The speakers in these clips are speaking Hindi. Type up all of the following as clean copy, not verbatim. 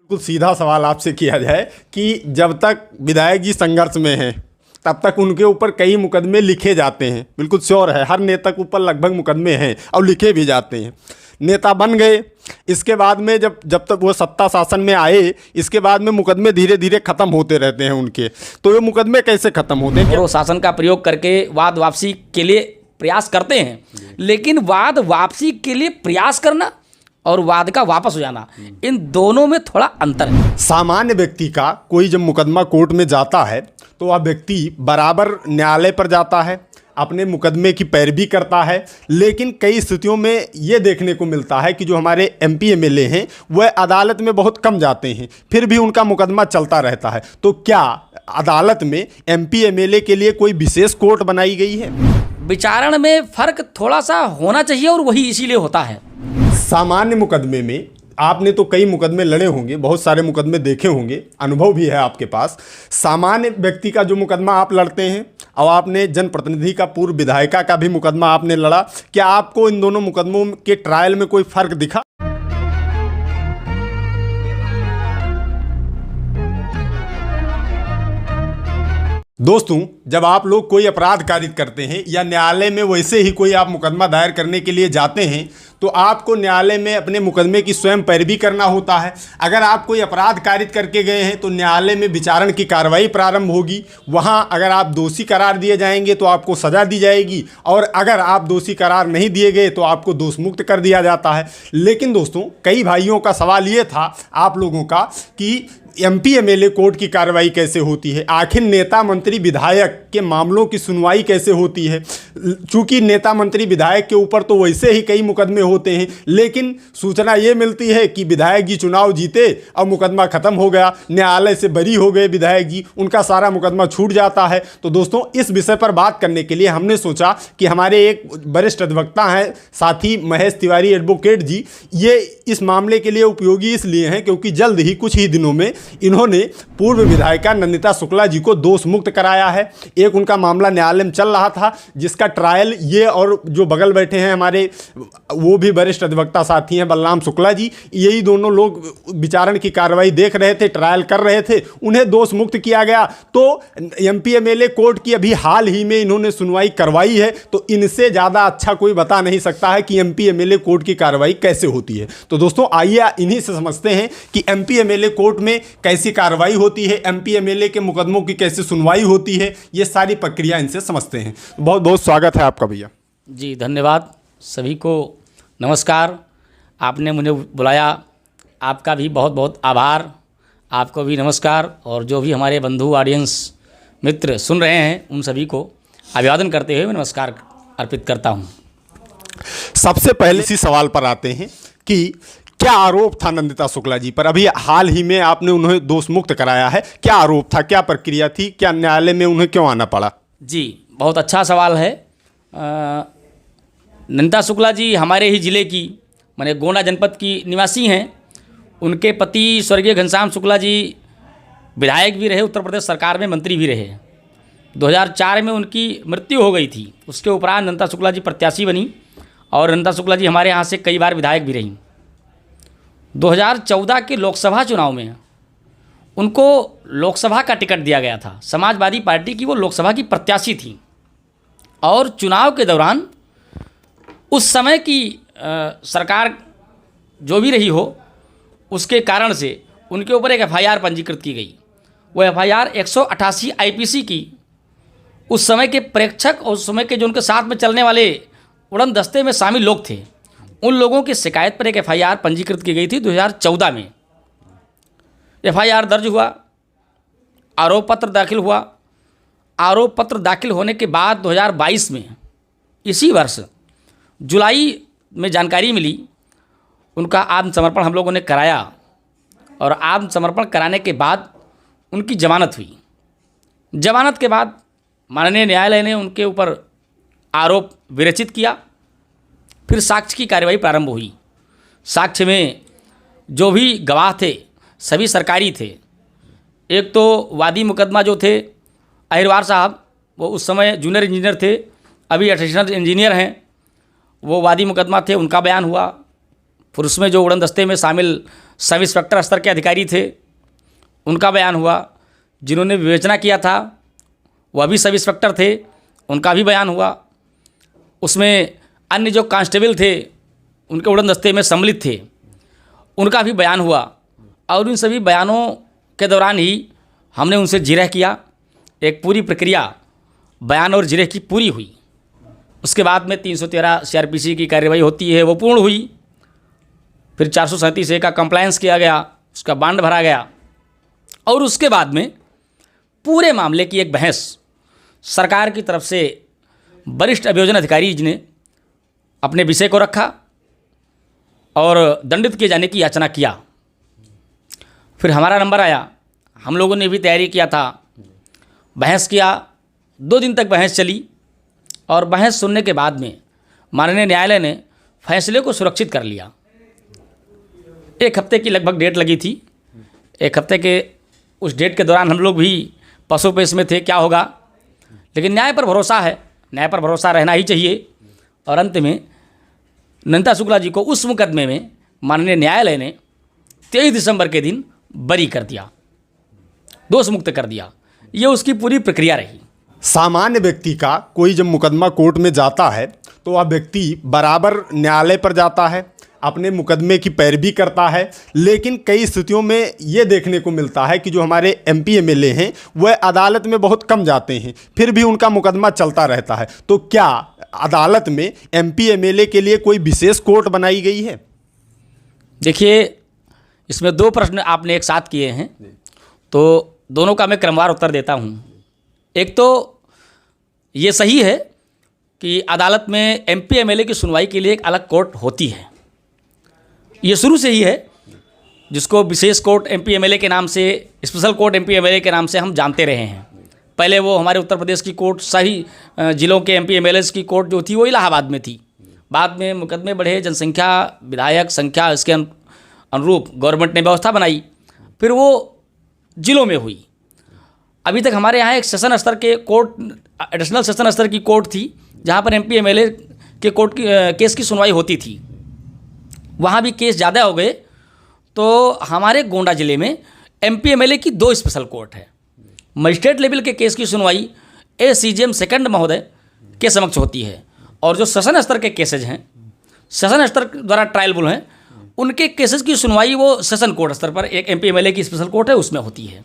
बिल्कुल सीधा सवाल आपसे किया जाए कि जब तक विधायक जी संघर्ष में हैं तब तक उनके ऊपर कई मुकदमे लिखे जाते हैं। बिल्कुल श्योर है, हर नेता के ऊपर लगभग मुकदमे हैं और लिखे भी जाते हैं। नेता बन गए, इसके बाद में जब तक वो सत्ता शासन में आए, इसके बाद में मुकदमे धीरे धीरे ख़त्म होते रहते हैं उनके। तो ये मुकदमे कैसे ख़त्म होते हैं? और वो शासन का प्रयोग करके वाद वापसी के लिए प्रयास करते हैं, लेकिन वाद वापसी के लिए प्रयास करना और वाद का वापस हो जाना, इन दोनों में थोड़ा अंतर है। सामान्य व्यक्ति का कोई जब मुकदमा कोर्ट में जाता है तो वह व्यक्ति बराबर न्यायालय पर जाता है, अपने मुकदमे की पैरवी करता है, लेकिन कई स्थितियों में ये देखने को मिलता है कि जो हमारे एमपी एमएलए हैं वह अदालत में बहुत कम जाते हैं, फिर भी उनका मुकदमा चलता रहता है। तो क्या अदालत में एमपी एमएलए के लिए कोई विशेष कोर्ट बनाई गई है? विचारण में फर्क थोड़ा सा होना चाहिए और वही इसीलिए होता है। सामान्य मुकदमे में आपने तो कई मुकदमे लड़े होंगे, बहुत सारे मुकदमे देखे होंगे, अनुभव भी है आपके पास। सामान्य व्यक्ति का जो मुकदमा आप लड़ते हैं और आपने जनप्रतिनिधि का, पूर्व विधायिका का भी मुकदमा आपने लड़ा, क्या आपको इन दोनों मुकदमों के ट्रायल में कोई फर्क दिखा? दोस्तों, जब आप लोग कोई अपराध कारित करते हैं या न्यायालय में वैसे ही कोई आप मुकदमा दायर करने के लिए जाते हैं तो आपको न्यायालय में अपने मुकदमे की स्वयं पैरवी करना होता है। अगर आप कोई अपराध कारित करके गए हैं तो न्यायालय में विचारण की कार्रवाई प्रारंभ होगी। वहां अगर आप दोषी करार दिए जाएंगे तो आपको सज़ा दी जाएगी, और अगर आप दोषी करार नहीं दिए गए तो आपको दोषमुक्त कर दिया जाता है। लेकिन दोस्तों, कई भाइयों का सवाल ये था आप लोगों का कि एमपी एमएलए कोर्ट की कार्रवाई कैसे होती है, आखिर नेता मंत्री विधायक के मामलों की सुनवाई कैसे होती है। चूंकि नेता मंत्री विधायक के ऊपर तो वैसे ही कई मुकदमे होते हैं, लेकिन सूचना ये मिलती है कि विधायक जी चुनाव जीते और मुकदमा ख़त्म हो गया, न्यायालय से बरी हो गए विधायक जी, उनका सारा मुकदमा छूट जाता है। तो दोस्तों, इस विषय पर बात करने के लिए हमने सोचा कि हमारे एक वरिष्ठ अधिवक्ता हैं साथी महेश तिवारी एडवोकेट जी, ये इस मामले के लिए उपयोगी इसलिए हैं क्योंकि जल्द ही कुछ ही दिनों में इन्होंने पूर्व विधायिका नंदिता शुक्ला जी को दोष मुक्त कराया है। एक उनका मामला न्यायालय में चल रहा था जिसका ट्रायल ये और जो बगल बैठे हैं हमारे वो भी वरिष्ठ अधिवक्ता साथी हैं बलराम शुक्ला जी, यही दोनों लोग विचारण की कार्रवाई देख रहे थे, ट्रायल कर रहे थे, उन्हें दोष मुक्त किया गया। तो एमपी एमएलए कोर्ट की अभी हाल ही में इन्होंने सुनवाई करवाई है, तो इनसे ज़्यादा अच्छा कोई बता नहीं सकता है कि एमपी एमएलए कोर्ट की कार्रवाई कैसे होती है। तो दोस्तों, आइए इन्हीं से समझते हैं कि एमपी एमएलए कोर्ट में कैसी कार्रवाई होती है, एमपी एमएलए के मुकदमों की कैसे सुनवाई होती है, ये सारी प्रक्रिया इनसे समझते हैं। बहुत बहुत स्वागत है आपका भैया। जी धन्यवाद, सभी को नमस्कार। आपने मुझे बुलाया, आपका भी बहुत बहुत आभार। आपको भी नमस्कार, और जो भी हमारे बंधु ऑडियंस मित्र सुन रहे हैं उन सभी को अभिवादन करते हुए मैं नमस्कार अर्पित करता हूँ। सबसे पहले इसी सवाल पर आते हैं कि क्या आरोप था नंदिता शुक्ला जी पर? अभी हाल ही में आपने उन्हें दोष मुक्त कराया है, क्या आरोप था, क्या प्रक्रिया थी, क्या न्यायालय में उन्हें क्यों आना पड़ा? जी बहुत अच्छा सवाल है। नंदिता शुक्ला जी हमारे ही ज़िले की माने गोंडा जनपद की निवासी हैं। उनके पति स्वर्गीय घनश्याम शुक्ला जी विधायक भी रहे, उत्तर प्रदेश सरकार में मंत्री भी रहे। 2004 में उनकी मृत्यु हो गई थी। उसके उपरांत नंदिता शुक्ला जी प्रत्याशी बनी और नंदिता शुक्ला जी हमारे यहाँ से कई बार विधायक भी रहीं। 2014 के लोकसभा चुनाव में उनको लोकसभा का टिकट दिया गया था। समाजवादी पार्टी की वो लोकसभा की प्रत्याशी थी, और चुनाव के दौरान उस समय की सरकार जो भी रही हो उसके कारण से उनके ऊपर एक एफआईआर पंजीकृत की गई। वो एफआईआर 188 आईपीसी की उस समय के प्रेक्षक और उस समय के जो उनके साथ में चलने वाले उड़न दस्ते में शामिल लोग थे, उन लोगों की शिकायत पर एक एफआईआर पंजीकृत की गई थी 2014 में। एफआईआर दर्ज हुआ, आरोप पत्र दाखिल हुआ। आरोप पत्र दाखिल होने के बाद 2022 में, इसी वर्ष जुलाई में जानकारी मिली, उनका आत्मसमर्पण हम लोगों ने कराया, और आत्मसमर्पण कराने के बाद उनकी जमानत हुई। जमानत के बाद माननीय न्यायालय ने उनके ऊपर आरोप विरचित किया। फिर साक्ष्य की कार्यवाही प्रारंभ हुई। साक्ष्य में जो भी गवाह थे सभी सरकारी थे। एक तो वादी मुकदमा जो थे अहिरवार साहब, वो उस समय जूनियर इंजीनियर थे, अभी एडिशनल इंजीनियर हैं, वो वादी मुकदमा थे, उनका बयान हुआ। फिर उसमें जो उड़न दस्ते में शामिल सब इंस्पेक्टर स्तर के अधिकारी थे उनका बयान हुआ, जिन्होंने विवेचना किया था वह भी सब इंस्पेक्टर थे, उनका भी बयान हुआ। उसमें अन्य जो कांस्टेबल थे उनके उड़न दस्ते में सम्मिलित थे उनका भी बयान हुआ, और इन सभी बयानों के दौरान ही हमने उनसे जिरह किया। एक पूरी प्रक्रिया बयान और जिरह की पूरी हुई। उसके बाद में 313 CRPC की कार्रवाई होती है, वो पूर्ण हुई। फिर 437A का कंप्लायंस किया गया, उसका बांड भरा गया, और उसके बाद में पूरे मामले की एक बहस सरकार की तरफ से वरिष्ठ अभियोजन अधिकारी जी ने अपने विषय को रखा और दंडित किए जाने की याचना किया। फिर हमारा नंबर आया, हम लोगों ने भी तैयारी किया था, बहस किया, 2 दिन तक बहस चली, और बहस सुनने के बाद में माननीय न्यायालय ने फैसले को सुरक्षित कर लिया। 1 हफ्ते की लगभग डेट लगी थी। 1 हफ्ते के उस डेट के दौरान हम लोग भी पसोपेश में थे क्या होगा, लेकिन न्याय पर भरोसा है, न्याय पर भरोसा रहना ही चाहिए। और अंत में नंदिता शुक्ला जी को उस मुकदमे में माननीय न्यायालय ने 23 दिसंबर के दिन बरी कर दिया, दोष मुक्त कर दिया। ये उसकी पूरी प्रक्रिया रही। सामान्य व्यक्ति का कोई जब मुकदमा कोर्ट में जाता है तो वह व्यक्ति बराबर न्यायालय पर जाता है, अपने मुकदमे की पैरवी करता है, लेकिन कई स्थितियों में ये देखने को मिलता है कि जो हमारे MP MLA हैं वह अदालत में बहुत कम जाते हैं, फिर भी उनका मुकदमा चलता रहता है। तो क्या अदालत में MP MLA के लिए कोई विशेष कोर्ट बनाई गई है? देखिए, इसमें 2 प्रश्न आपने एक साथ किए हैं, तो दोनों का मैं क्रमवार उत्तर देता हूँ। एक तो ये सही है कि अदालत में MP MLA की सुनवाई के लिए एक अलग कोर्ट होती है, ये शुरू से ही है, जिसको विशेष कोर्ट MP MLA के नाम से, स्पेशल कोर्ट MP MLA के नाम से हम जानते रहे हैं। पहले वो हमारे उत्तर प्रदेश की कोर्ट, सही जिलों के MP MLA की कोर्ट जो थी वो इलाहाबाद में थी। बाद में मुकदमे बढ़े, जनसंख्या, विधायक संख्या, इसके अनुरूप गवर्नमेंट ने व्यवस्था बनाई, फिर वो जिलों में हुई। अभी तक हमारे यहाँ एक सेशन स्तर के कोर्ट, एडिशनल सेशन स्तर की कोर्ट थी, जहाँ पर MP MLA के कोर्ट की केस की सुनवाई होती थी। वहाँ भी केस ज़्यादा हो गए, तो हमारे गोंडा ज़िले में MP MLA की 2 स्पेशल कोर्ट है। मजिस्ट्रेट लेवल के केस की सुनवाई ACGM सेकंड महोदय के समक्ष होती है, और जो सेशन स्तर के केसेज हैं, सेशन स्तर द्वारा ट्रायलबल हैं, उनके केसेस की सुनवाई वो सेशन कोर्ट स्तर पर एक MP MLA की स्पेशल कोर्ट है, उसमें होती है।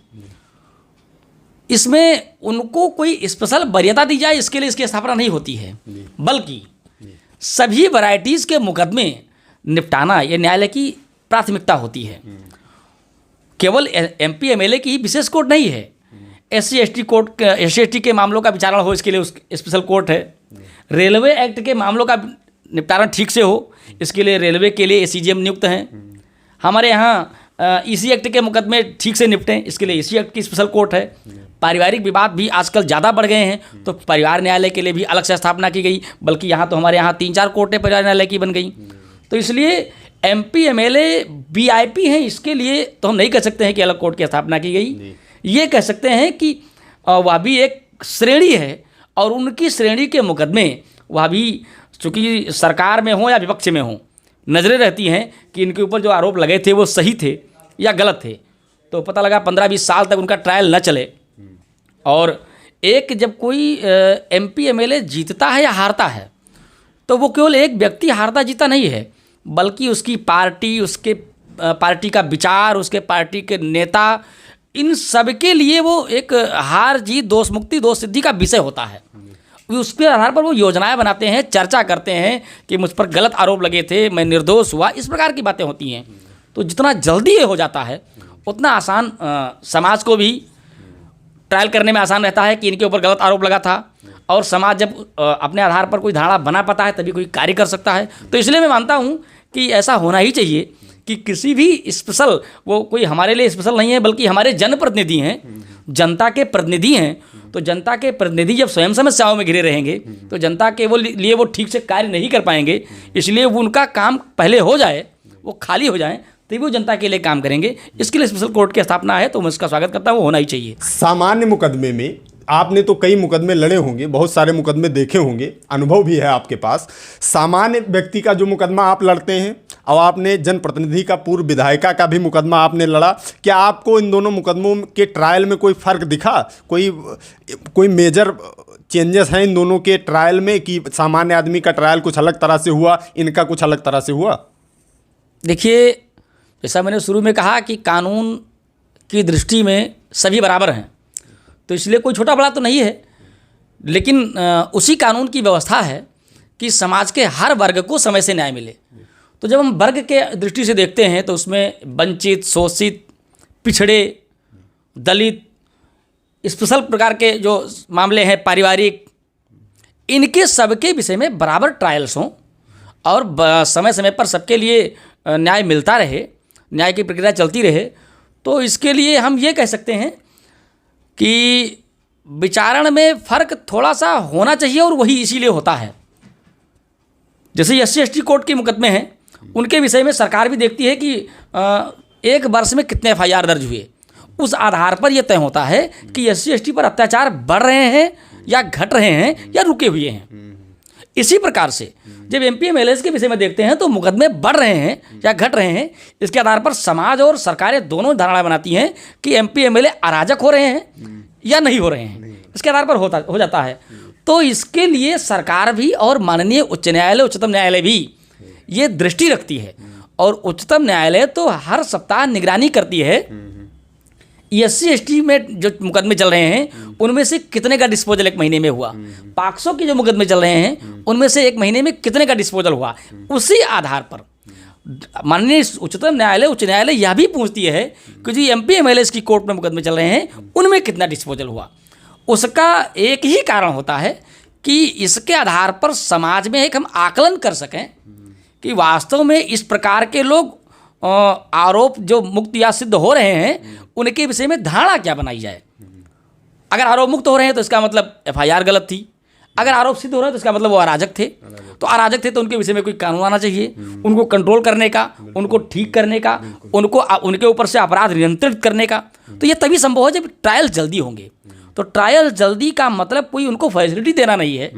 इसमें उनको कोई स्पेशल वरीयता दी जाए इसके लिए इसकी स्थापना नहीं होती है, बल्कि सभी वैरायटीज़ के मुकदमे निपटाना ये न्यायालय की प्राथमिकता होती है। केवल MP MLA की ही विशेष कोर्ट नहीं है, SC/ST कोर्ट, SC/ST के मामलों का विचारण हो इसके लिए उस स्पेशल कोर्ट है। रेलवे एक्ट के मामलों का निपटारा ठीक से हो इसके लिए रेलवे के लिए ACGM नियुक्त हैं। हमारे यहाँ EC एक्ट के मुकदमे ठीक से निपटें इसके लिए EC एक्ट की स्पेशल कोर्ट है। पारिवारिक विवाद भी आजकल ज़्यादा बढ़ गए हैं, तो परिवार न्यायालय के लिए भी अलग से स्थापना की गई, बल्कि यहाँ तो हमारे यहाँ 3-4 कोर्टें परिवार न्यायालय की बन गई। तो इसलिए MP MLA VIP हैं, इसके लिए तो हम नहीं कह सकते हैं कि अलग कोर्ट की स्थापना की गई। ये कह सकते हैं कि वह भी एक श्रेणी है, और उनकी श्रेणी के मुकदमे वह भी चूँकि सरकार में हो या विपक्ष में हो, नज़रें रहती हैं कि इनके ऊपर जो आरोप लगे थे वो सही थे या गलत थे। तो पता लगा 15-20 साल तक उनका ट्रायल न चले, और एक जब कोई MP MLA जीतता है या हारता है तो वो केवल एक व्यक्ति हारता जीता नहीं है, बल्कि उसकी पार्टी, उसके पार्टी का विचार, उसके पार्टी के नेता, इन सब के लिए वो एक हार जीत, दोष मुक्ति, दोष सिद्धि का विषय होता है। उसके आधार पर वो योजनाएं बनाते हैं, चर्चा करते हैं कि मुझ पर गलत आरोप लगे थे, मैं निर्दोष हुआ, इस प्रकार की बातें होती हैं। तो जितना जल्दी ये हो जाता है उतना आसान समाज को भी ट्रायल करने में आसान रहता है कि इनके ऊपर गलत आरोप लगा था, और समाज जब अपने आधार पर कोई धारणा बना पाता है तभी कोई कार्य कर सकता है। तो इसलिए मैं मानता हूँ कि ऐसा होना ही चाहिए कि किसी भी स्पेशल, वो कोई हमारे लिए स्पेशल नहीं है, बल्कि हमारे जनप्रतिनिधि हैं, जनता के प्रतिनिधि हैं। तो जनता के प्रतिनिधि जब स्वयं समस्याओं में घिरे रहेंगे तो जनता के लिए वो ठीक से कार्य नहीं कर पाएंगे। इसलिए वो उनका काम पहले हो जाए, वो खाली हो जाए, तभी वो जनता के लिए काम करेंगे। इसके लिए स्पेशल कोर्ट की स्थापना है, तो मैं इसका स्वागत करता हूँ, वो होना ही चाहिए। सामान्य मुकदमे में आपने तो कई मुकदमे लड़े होंगे, बहुत सारे मुकदमे देखे होंगे, अनुभव भी है आपके पास। सामान्य व्यक्ति का जो मुकदमा आप लड़ते हैं, और आपने जनप्रतिनिधि का, पूर्व विधायिका का भी मुकदमा आपने लड़ा। क्या आपको इन दोनों मुकदमों के ट्रायल में कोई फ़र्क दिखा? कोई मेजर चेंजेस हैं इन दोनों के ट्रायल में कि सामान्य आदमी का ट्रायल कुछ अलग तरह से हुआ, इनका कुछ अलग तरह से हुआ? देखिए, जैसा मैंने शुरू में कहा कि कानून की दृष्टि में सभी बराबर हैं, तो इसलिए कोई छोटा बड़ा तो नहीं है, लेकिन उसी कानून की व्यवस्था है कि समाज के हर वर्ग को समय से न्याय मिले। तो जब हम वर्ग के दृष्टि से देखते हैं तो उसमें वंचित, शोषित, पिछड़े, दलित, स्पेशल प्रकार के जो मामले हैं, पारिवारिक, इनके सबके विषय में बराबर ट्रायल्स हों और समय समय पर सबके लिए न्याय मिलता रहे, न्याय की प्रक्रिया चलती रहे। तो इसके लिए हम ये कह सकते हैं कि विचारण में फ़र्क थोड़ा सा होना चाहिए, और वही इसीलिए होता है। जैसे SC/ST कोर्ट के मुकदमे हैं, उनके विषय में सरकार भी देखती है कि एक वर्ष में कितने FIR दर्ज हुए। उस आधार पर यह तय होता है कि SC/ST पर अत्याचार बढ़ रहे हैं या घट रहे हैं या रुके हुए हैं। इसी प्रकार से जब MP MLAs के विषय में देखते हैं तो मुकदमे बढ़ रहे हैं या घट रहे हैं, इसके आधार पर समाज और सरकारें दोनों धारणा बनाती हैं कि MP MLA अराजक हो रहे हैं या नहीं हो रहे हैं। इसके आधार पर हो जाता है। तो इसके लिए सरकार भी और माननीय उच्च न्यायालय, उच्चतम न्यायालय भी ये दृष्टि रखती है, और उच्चतम न्यायालय तो हर सप्ताह निगरानी करती है SC/ST में जो मुकदमे चल रहे हैं उनमें से कितने का डिस्पोजल एक महीने में हुआ, पॉक्सो के जो मुकदमे चल रहे हैं उनमें से एक महीने में कितने का डिस्पोजल हुआ। उसी आधार पर माननीय उच्चतम न्यायालय, उच्च न्यायालय यह भी पूछती है कि जो MP MLAs की कोर्ट में मुकदमे चल रहे हैं उनमें कितना डिस्पोजल हुआ। उसका एक ही कारण होता है कि इसके आधार पर समाज में एक हम आकलन कर सकें कि वास्तव में इस प्रकार के लोग आरोप जो मुक्त या सिद्ध हो रहे हैं उनके विषय में धारणा क्या बनाई जाए। अगर आरोप मुक्त हो रहे हैं तो इसका मतलब FIR गलत थी, अगर आरोप सिद्ध हो रहे हैं तो इसका मतलब वो अराजक थे। तो अराजक थे तो उनके विषय में कोई कानून आना चाहिए, उनको कंट्रोल करने का, उनको ठीक करने का, उनके ऊपर से अपराध नियंत्रित करने का। तो ये तभी संभव है जब ट्रायल जल्दी होंगे। तो ट्रायल जल्दी का मतलब कोई उनको फैसिलिटी देना नहीं है,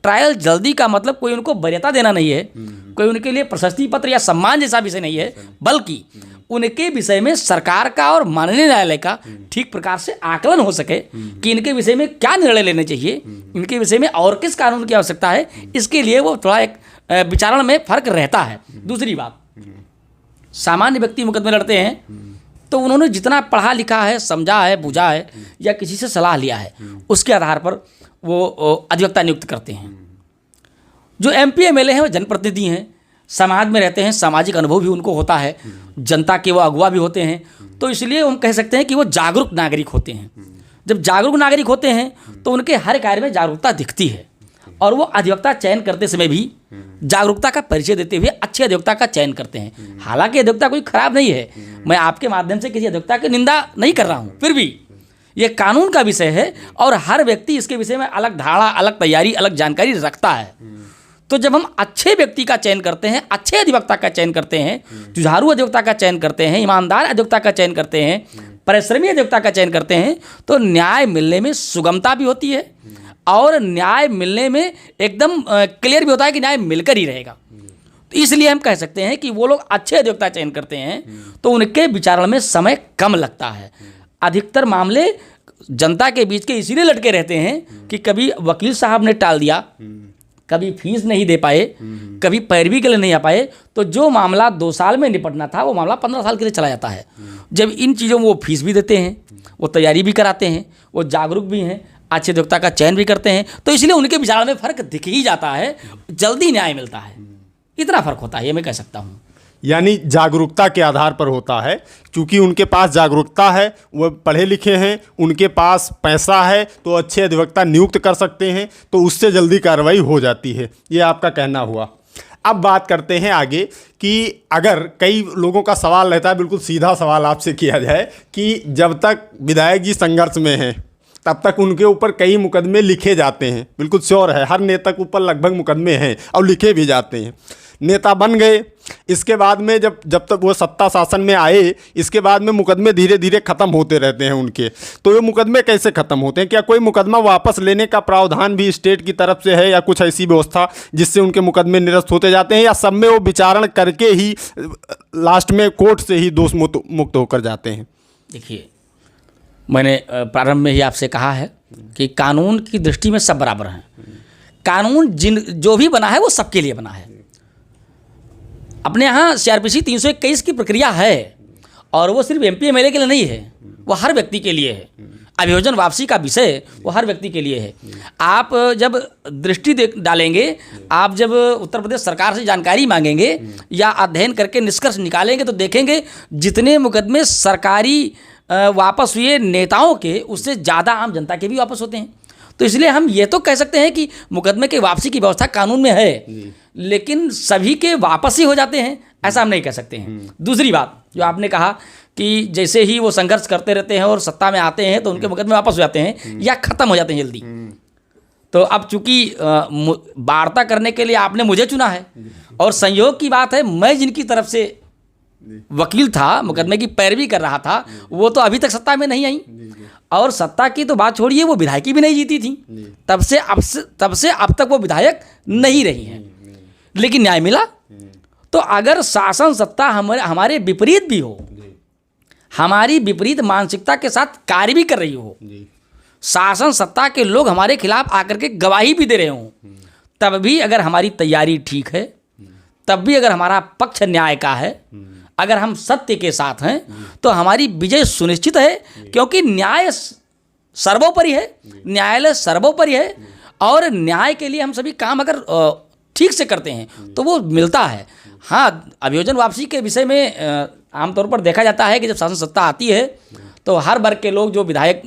ट्रायल जल्दी का मतलब कोई उनको वरीयता देना नहीं है, कोई उनके लिए प्रशस्ति पत्र या सम्मान जैसा विषय नहीं है, बल्कि उनके विषय में सरकार का और माननीय न्यायालय का ठीक प्रकार से आकलन हो सके कि इनके विषय में क्या निर्णय लेने चाहिए, इनके विषय में और किस कानून की आवश्यकता है। इसके लिए वो थोड़ा एक विचारण में फर्क रहता है। दूसरी बात, सामान्य व्यक्ति मुकदमे लड़ते हैं तो उन्होंने जितना पढ़ा लिखा है, समझा है, बुझा है या किसी से सलाह लिया है, उसके आधार पर वो अधिवक्ता नियुक्त करते हैं। जो MP MLA हैं वो जनप्रतिनिधि हैं, समाज में रहते हैं, सामाजिक अनुभव भी उनको होता है, जनता के वो अगुवा भी होते हैं। तो इसलिए हम कह सकते हैं कि वो जागरूक नागरिक होते हैं। जब जागरूक नागरिक होते हैं तो उनके हर कार्य में जागरूकता दिखती है, और वो अधिवक्ता चयन करते समय भी जागरूकता का परिचय देते हुए अच्छे अधिवक्ता का चयन करते हैं। हालांकि अधिवक्ता कोई खराब नहीं है, मैं आपके माध्यम से किसी अधिवक्ता की निंदा नहीं कर रहा हूँ, फिर भी ये कानून का विषय है और हर व्यक्ति इसके विषय में अलग धारणा, अलग तैयारी, अलग जानकारी रखता है। तो जब हम अच्छे व्यक्ति का चयन करते हैं, अच्छे अधिवक्ता का चयन करते हैं, जुझारू अधिवक्ता का चयन करते हैं, ईमानदार अधिवक्ता का चयन करते हैं, परिश्रमी अधिवक्ता का चयन करते हैं, तो न्याय मिलने में सुगमता भी होती है और न्याय मिलने में एकदम क्लियर भी होता है कि न्याय मिलकर ही रहेगा। तो इसलिए हम कह सकते हैं कि वो लोग अच्छे अधिवक्ता चयन करते हैं तो उनके विचारण में समय कम लगता है। अधिकतर मामले जनता के बीच के इसीलिए लटके रहते हैं कि कभी वकील साहब ने टाल दिया, कभी फीस नहीं दे पाए, कभी पैरवी के लिए नहीं आ पाए, तो जो मामला 2 साल में निपटना था वो मामला 15 साल के लिए चला जाता है। जब इन चीज़ों में वो फीस भी देते हैं, वो तैयारी भी कराते हैं, वो जागरूक भी हैं, अच्छे अधिवक्ता का चयन भी करते हैं, तो इसलिए उनके विचार में फ़र्क दिख ही जाता है, जल्दी न्याय मिलता है। इतना फ़र्क होता है, ये मैं कह सकता हूँ। यानी जागरूकता के आधार पर होता है, क्योंकि उनके पास जागरूकता है, वो पढ़े लिखे हैं, उनके पास पैसा है, तो अच्छे अधिवक्ता नियुक्त कर सकते हैं, तो उससे जल्दी कार्रवाई हो जाती है। ये आपका कहना हुआ। अब बात करते हैं आगे कि अगर कई लोगों का सवाल रहता है, बिल्कुल सीधा सवाल आपसे किया जाए कि जब तक विधायक जी संघर्ष में हैं तब तक उनके ऊपर कई मुकदमे लिखे जाते हैं, बिल्कुल श्योर है, हर नेता के ऊपर लगभग मुकदमे हैं और लिखे भी जाते हैं, नेता बन गए, इसके बाद में जब तक वो सत्ता शासन में आए, इसके बाद में मुकदमे धीरे धीरे ख़त्म होते रहते हैं उनके। तो ये मुकदमे कैसे ख़त्म होते हैं? क्या कोई मुकदमा वापस लेने का प्रावधान भी स्टेट की तरफ से है, या कुछ ऐसी व्यवस्था जिससे उनके मुकदमे निरस्त होते जाते हैं, या सब में वो विचारण करके ही लास्ट में कोर्ट से ही दोष मुक्त होकर जाते हैं? देखिए, मैंने प्रारंभ में ही आपसे कहा है कि कानून की दृष्टि में सब बराबर हैं। कानून जो भी बना है वो सबके लिए बना है। अपने यहाँ CRPC 321 की प्रक्रिया है, और वो सिर्फ MP MLA के लिए नहीं है, वो हर व्यक्ति के लिए है। अभियोजन वापसी का विषय वो हर व्यक्ति के लिए है। आप जब दृष्टि डालेंगे, आप जब उत्तर प्रदेश सरकार से जानकारी मांगेंगे या अध्ययन करके निष्कर्ष निकालेंगे, तो देखेंगे जितने मुकदमे सरकारी वापस हुए नेताओं के, उससे ज़्यादा आम जनता के भी वापस होते हैं। तो इसलिए हम ये तो कह सकते हैं कि मुकदमे के वापसी की व्यवस्था कानून में है, लेकिन सभी के वापस ही हो जाते हैं, ऐसा हम नहीं कह सकते हैं। दूसरी बात जो आपने कहा कि जैसे ही वो संघर्ष करते रहते हैं और सत्ता में आते हैं तो उनके मुकदमे वापस हो जाते हैं या ख़त्म हो जाते हैं जल्दी। तो अब चूंकि वार्ता करने के लिए आपने मुझे चुना है, और संयोग की बात है, मैं जिनकी तरफ से वकील था, मुकदमे की पैरवी कर रहा था, वो तो अभी तक सत्ता में नहीं आई, और सत्ता की तो बात छोड़िए, वो विधायकी भी नहीं जीती थी। तब से अब तक वो विधायक नहीं रही हैं, लेकिन न्याय मिला। तो अगर शासन सत्ता हमारे विपरीत भी हो, हमारी विपरीत मानसिकता के साथ कार्य भी कर रही हो, शासन सत्ता के लोग हमारे खिलाफ आकर के गवाही भी दे रहे हों, तब भी अगर हमारी तैयारी ठीक है, तब भी अगर हमारा पक्ष न्याय का है, अगर हम सत्य के साथ हैं, तो हमारी विजय सुनिश्चित है। क्योंकि न्याय सर्वोपरि है, न्यायालय सर्वोपरि है, और न्याय के लिए हम सभी काम अगर ठीक से करते हैं तो वो मिलता है। हाँ, अभियोजन वापसी के विषय में आमतौर पर देखा जाता है कि जब शासन सत्ता आती है तो हर वर्ग के लोग जो विधायक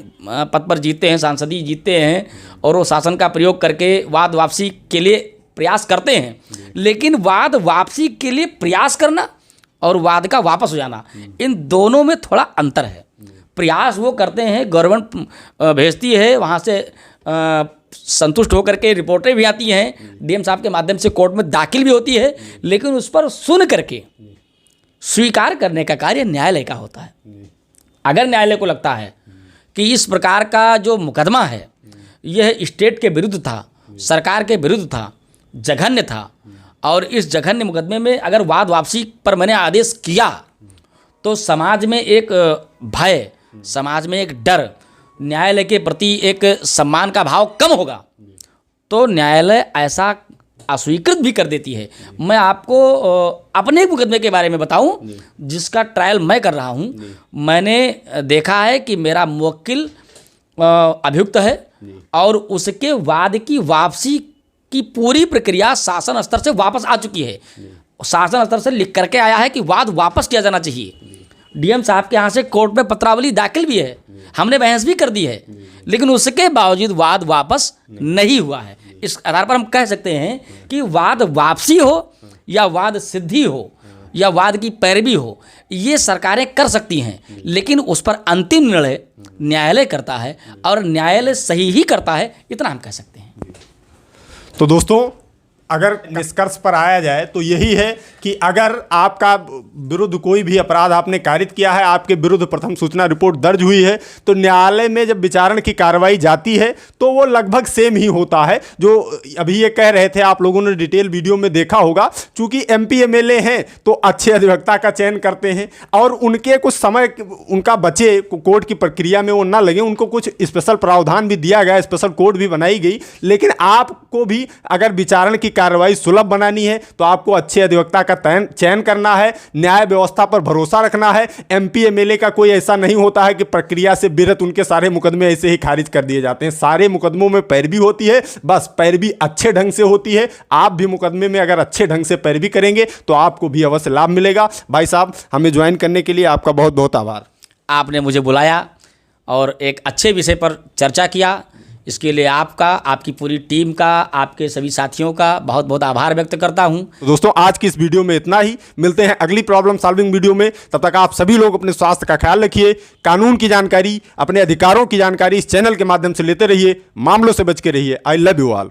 पद पर जीतते हैं, सांसदी जीतते हैं, और वो शासन का प्रयोग करके वाद वापसी के लिए प्रयास करते हैं। लेकिन वाद वापसी के लिए प्रयास करना और वाद का वापस हो जाना, इन दोनों में थोड़ा अंतर है। प्रयास वो करते हैं, गवर्नमेंट भेजती है, वहाँ से संतुष्ट होकर के रिपोर्टें भी आती हैं, DM साहब के माध्यम से कोर्ट में दाखिल भी होती है, लेकिन उस पर सुन करके स्वीकार करने का कार्य न्यायालय का होता है। अगर न्यायालय को लगता है कि इस प्रकार का जो मुकदमा है यह स्टेट के विरुद्ध था, सरकार के विरुद्ध था, जघन्य था, और इस जघन्य मुकदमे में अगर वाद वापसी पर मैंने आदेश किया तो समाज में एक भय, समाज में एक डर, न्यायालय के प्रति एक सम्मान का भाव कम होगा, तो न्यायालय ऐसा अस्वीकृत भी कर देती है। मैं आपको अपने मुकदमे के बारे में बताऊं जिसका ट्रायल मैं कर रहा हूं। मैंने देखा है कि मेरा मुवक्किल अभियुक्त है, और उसके वाद की वापसी की पूरी प्रक्रिया शासन स्तर से वापस आ चुकी है। शासन स्तर से लिख करके आया है कि वाद वापस किया जाना चाहिए। DM साहब के यहाँ से कोर्ट में पत्रावली दाखिल भी है, हमने बहस भी कर दी है, लेकिन उसके बावजूद वाद वापस नहीं हुआ है। इस आधार पर हम कह सकते हैं कि वाद वापसी हो या वाद सिद्धि हो या वाद की पैरवी हो, ये सरकारें कर सकती हैं, लेकिन उस पर अंतिम निर्णय न्यायालय करता है, और न्यायालय सही ही करता है, इतना हम कह सकते हैं। तो दोस्तों, अगर निष्कर्ष पर आया जाए तो यही है कि अगर आपका विरुद्ध कोई भी अपराध आपने कारित किया है, आपके विरुद्ध प्रथम सूचना रिपोर्ट दर्ज हुई है, तो न्यायालय में जब विचारण की कार्रवाई जाती है तो वो लगभग सेम ही होता है। जो अभी ये कह रहे थे, आप लोगों ने डिटेल वीडियो में देखा होगा, चूंकि MP MLA हैं तो अच्छे अधिवक्ता का चयन करते हैं, और उनके कुछ समय उनका बचे कोर्ट की प्रक्रिया में वो ना लगे, उनको कुछ स्पेशल प्रावधान भी दिया गया, स्पेशल कोर्ट भी बनाई गई। लेकिन आपको भी अगर विचारण की कार्रवाई सुलभ बनानी है तो आपको अच्छे अधिवक्ता का चयन करना है, न्याय व्यवस्था पर भरोसा रखना है। MP MLA का कोई ऐसा नहीं होता है कि प्रक्रिया से विरत उनके सारे मुकदमे ऐसे ही खारिज कर दिए जाते हैं। सारे मुकदमों में पैरवी होती है, बस पैरवी अच्छे ढंग से होती है। आप भी मुकदमे में अगर अच्छे ढंग से पैरवी करेंगे तो आपको भी अवश्य लाभ मिलेगा। भाई साहब, हमें ज्वाइन करने के लिए आपका बहुत बहुत आभार। आपने मुझे बुलाया और एक अच्छे विषय पर चर्चा किया, इसके लिए आपका, आपकी पूरी टीम का, आपके सभी साथियों का बहुत बहुत आभार व्यक्त करता हूं। तो दोस्तों, आज की इस वीडियो में इतना ही। मिलते हैं अगली प्रॉब्लम सॉल्विंग वीडियो में। तब तक आप सभी लोग अपने स्वास्थ्य का ख्याल रखिए, कानून की जानकारी, अपने अधिकारों की जानकारी इस चैनल के माध्यम से लेते रहिए, मामलों से बच के रहिए। I love you all.